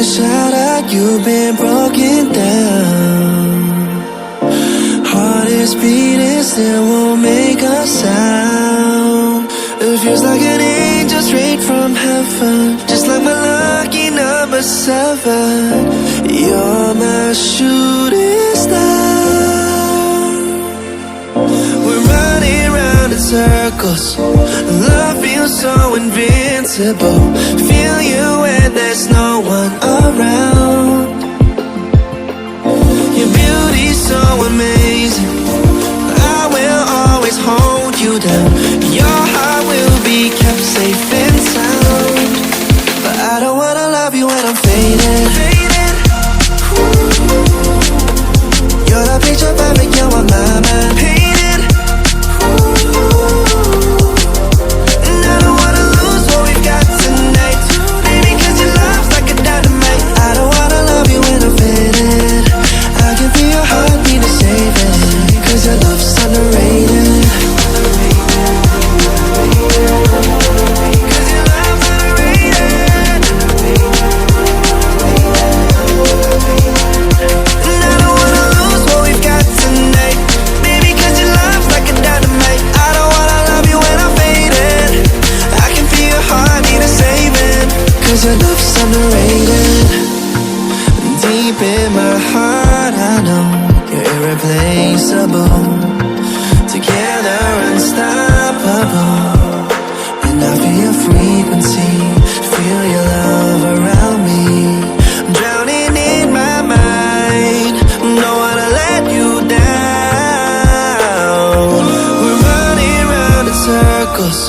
shout out, you've been broken down. Heart is beating, still won't make a sound. It feels like an angel straight from heaven, just like my lucky number 7. You're my shooting star. We're running round in circles, love feels so invincible. Feel you when there's no one around. Your beauty's so amazing, I will always hold you down. Your heart will be kept safe and sound. But I don't wanna love you when I'm faded. You're the picture perfect, you're on my mind. Painted. And I don't wanna lose what we've got tonight, baby, cause your love's like a dynamite. I don't wanna love you when I'm faded. I can feel your heartbeat to save it, cause your love's underrated. Cause your love's underrated. Deep in my heart I know you're irreplaceable. Together unstoppable. And I feel your frequency, feel your love around me. I'm drowning in my mind, don't wanna let you down. We're running round in circles,